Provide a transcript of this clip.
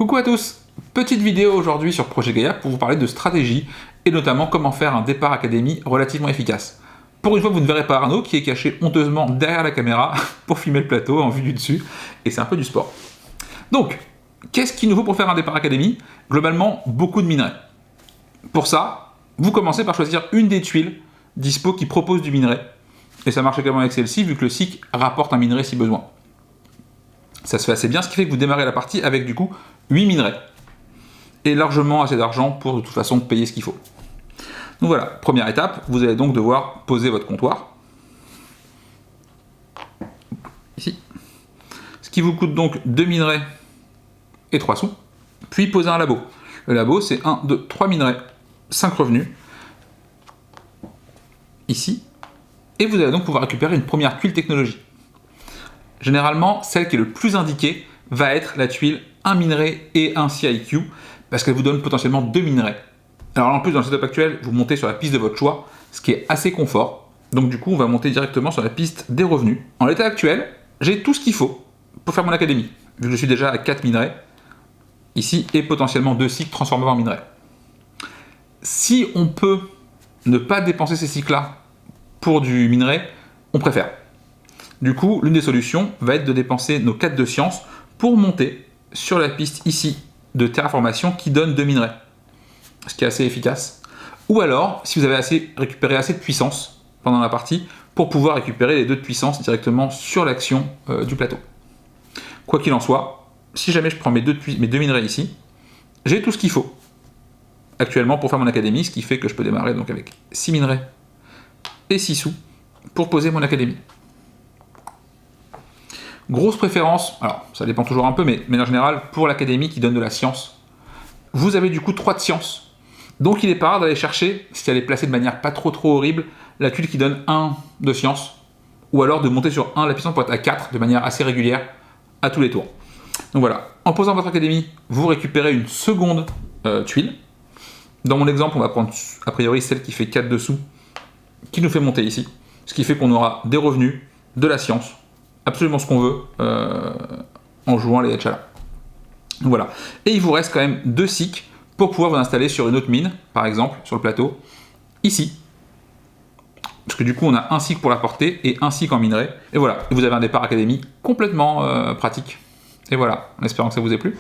Coucou à tous, petite vidéo aujourd'hui sur Projet Gaia pour vous parler de stratégie et notamment comment faire un départ académie relativement efficace. Pour une fois, vous ne verrez pas Arnaud qui est caché honteusement derrière la caméra pour filmer le plateau en vue du dessus, et c'est un peu du sport. Donc, qu'est-ce qu'il nous faut pour faire un départ académie? Globalement, beaucoup de minerais. Pour ça, vous commencez par choisir une des tuiles dispo qui propose du minerai, et ça marche également avec celle-ci vu que le SIC rapporte un minerai si besoin. Ça se fait assez bien, ce qui fait que vous démarrez la partie avec du coup 8 minerais. Et largement assez d'argent pour de toute façon payer ce qu'il faut. Donc voilà, première étape, vous allez donc devoir poser votre comptoir. Ici. Ce qui vous coûte donc 2 minerais et 3 sous. Puis poser un labo. Le labo c'est 1, 2, 3 minerais, 5 revenus. Ici. Et vous allez donc pouvoir récupérer une première tuile technologie. Généralement, celle qui est le plus indiquée va être la tuile 1 minerai et 1 CIQ, parce qu'elle vous donne potentiellement 2 minerais. Alors en plus, dans le setup actuel, vous montez sur la piste de votre choix, ce qui est assez confort. Donc du coup, on va monter directement sur la piste des revenus. En l'état actuel, j'ai tout ce qu'il faut pour faire mon académie, vu que je suis déjà à 4 minerais, ici, et potentiellement 2 cycles transformés en minerais. Si on peut ne pas dépenser ces cycles-là pour du minerai, on préfère. Du coup, l'une des solutions va être de dépenser nos 4 de science pour monter sur la piste ici de terraformation qui donne 2 minerais, ce qui est assez efficace. Ou alors, si vous avez récupéré assez de puissance pendant la partie, pour pouvoir récupérer les 2 de puissance directement sur l'action du plateau. Quoi qu'il en soit, si jamais je prends mes 2 minerais ici, j'ai tout ce qu'il faut actuellement pour faire mon académie, ce qui fait que je peux démarrer donc avec 6 minerais et 6 sous pour poser mon académie. Grosse préférence, alors ça dépend toujours un peu, mais en général, pour l'académie qui donne de la science, vous avez du coup 3 de science. Donc il est pas rare d'aller chercher, si elle est placée de manière pas trop horrible, la tuile qui donne 1 de science, ou alors de monter sur 1 la puissance pour être à 4 de manière assez régulière à tous les tours. Donc voilà, en posant votre académie, vous récupérez une seconde tuile. Dans mon exemple, on va prendre a priori celle qui fait 4 dessous, qui nous fait monter ici, ce qui fait qu'on aura des revenus, de la science, absolument ce qu'on veut en jouant les Hatchala. Voilà. Et il vous reste quand même 2 cycles pour pouvoir vous installer sur une autre mine, par exemple, sur le plateau, ici. Parce que du coup, on a un cycle pour la portée et un cycle en minerai. Et voilà. Et vous avez un départ académie complètement pratique. Et voilà, en espérant que ça vous ait plu.